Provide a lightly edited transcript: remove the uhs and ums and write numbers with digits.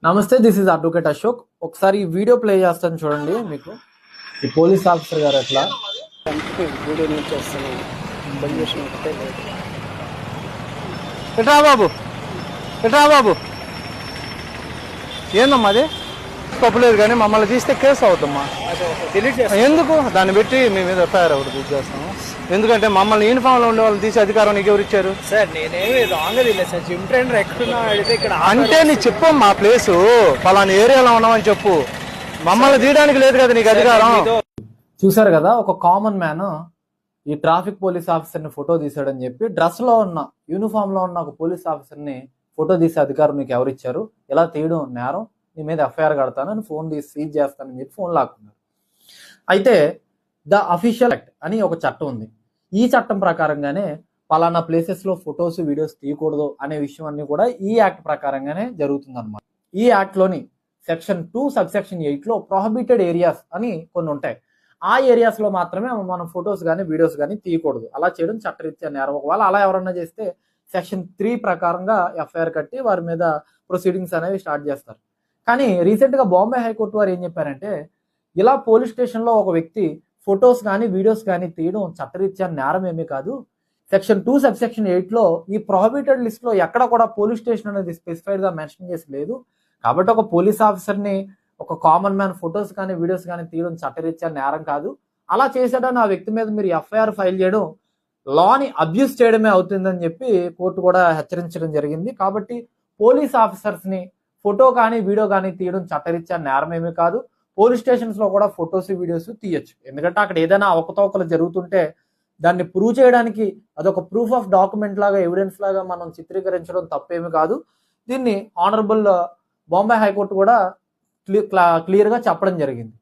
నమస్తే, this is advocate Ashok. ఒకసారి ఈ వీడియో ప్లే చేస్తాను చూడండి. మీకు ఈ పోలీస్ ఆఫీసర్ గారు ఎట్లా వీడియో నుంచి వస్తున్నాను. బంద్ చేసినట్టే లేదు. ఎట్రా బాబు, ఎట్రా బాబు, ఏందమ్మా అది తప్పులేదు కానీ మమ్మల్ని తీస్తే కేసు అవుతామ్మా. డిలీట్ చేస్తాను. ఎందుకు దాన్ని పెట్టి మీ మీద ఎఫ్ఐఆర్ ఒకటి బుక్ చేస్తాము? ఎందుకంటే మమ్మల్ని యూనిఫామ్లో ఉండే వాళ్ళు తీసే అధికారం నీకు ఎవరు ఇచ్చారు? సార్ నేనేమి రాంగ్ తెలియదు సార్. జిమ్ ట్రైనర్ ఎక్కడున్నా అడిగితే ఇక్కడ అంటే నీ చెప్పు, మా ప్లేసు పలానా ఏరియాలో ఉన్నామని చెప్పు. మమ్మల్ని తీయడానికి లేదు కదా నీకు అధికారం. చూసారు కదా, ఒక కామన్ మ్యాన్ ఈ ట్రాఫిక్ పోలీస్ ఆఫీసర్ని ఫోటో తీసాడని చెప్పి డ్రెస్ లో ఉన్న యూనిఫామ్ లో ఉన్న ఒక పోలీస్ ఆఫీసర్ని ఫోటో తీసే అధికారం నీకు ఎవరు ఇచ్చారు? ఇలా తీయడం నేరం, నీ మీద ఎఫ్ఐఆర్ కడతానని, ఫోన్ తీసి సీజ్ చేస్తానని చెప్పి ఫోన్ లాక్కున్నారు. అయితే ద అఫీషియల్ యాక్ట్ అని ఒక చట్టం ఉంది. ఈ చట్టం ప్రకారంగానే పలానా ప్లేసెస్ లో ఫొటోస్ వీడియోస్ తీయకూడదు అనే విషయం అన్ని కూడా ఈ యాక్ట్ ప్రకారంగానే జరుగుతుంది అనమాట. ఈ యాక్ట్ లోని సెక్షన్ 2 సబ్సెక్షన్ 8 లో ప్రొహిబిటెడ్ ఏరియాస్ అని కొన్ని ఉంటాయి. ఆ ఏరియాస్ లో మాత్రమే మనం ఫొటోస్ కానీ వీడియోస్ కానీ తీయకూడదు. అలా చేయడం చట్టరీత్యా నేరం. ఒకవేళ అలా ఎవరన్నా చేస్తే సెక్షన్ 3 ప్రకారంగా ఎఫ్ఐఆర్ కట్టి వారి మీద ప్రొసీడింగ్స్ అనేవి స్టార్ట్ చేస్తారు. కానీ రీసెంట్ గా బాంబే హైకోర్టు వారు ఏం చెప్పారంటే, ఇలా పోలీస్ స్టేషన్ లో ఒక వ్యక్తి ఫొటోస్ కానీ వీడియోస్ కానీ తీయడం చట్టరీత్యా నేరం ఏమీ కాదు. సెక్షన్ 2 సబ్సెక్షన్ 8 లో ఈ ప్రొహిబిటెడ్ లిస్ట్ లో ఎక్కడ కూడా పోలీస్ స్టేషన్ అనేది స్పెసిఫైడ్ గా మెన్షన్ చేసి లేదు. కాబట్టి ఒక పోలీస్ ఆఫీసర్ ని, ఒక కామన్ మ్యాన్ ఫొటోస్ కానీ వీడియోస్ కానీ తీయడం చట్టరీత్యా నేరం కాదు. అలా చేశాడని ఆ వ్యక్తి మీద మీరు ఎఫ్ఐఆర్ ఫైల్ చేయడం లాని అబ్యూస్ చేయడమే అవుతుందని చెప్పి కోర్టు కూడా హెచ్చరించడం జరిగింది. కాబట్టి పోలీస్ ఆఫీసర్స్ ని ఫోటో కానీ వీడియో కానీ తీయడం చట్టరీత్యా నేరం ఏమీ కాదు. పోలీస్ స్టేషన్స్ లో కూడా ఫొటోస్ వీడియోస్ తీయొచ్చు. ఎందుకంటే అక్కడ ఏదైనా అవకతవకలు జరుగుతుంటే దాన్ని ప్రూవ్ చేయడానికి అదొక ప్రూఫ్ ఆఫ్ డాక్యుమెంట్ లాగా, ఎవిడెన్స్ లాగా మనం చిత్రీకరించడం తప్పేమి కాదు. దీన్ని ఆనరబుల్ బాంబే హైకోర్టు కూడా క్లియర్ గా చెప్పడం జరిగింది.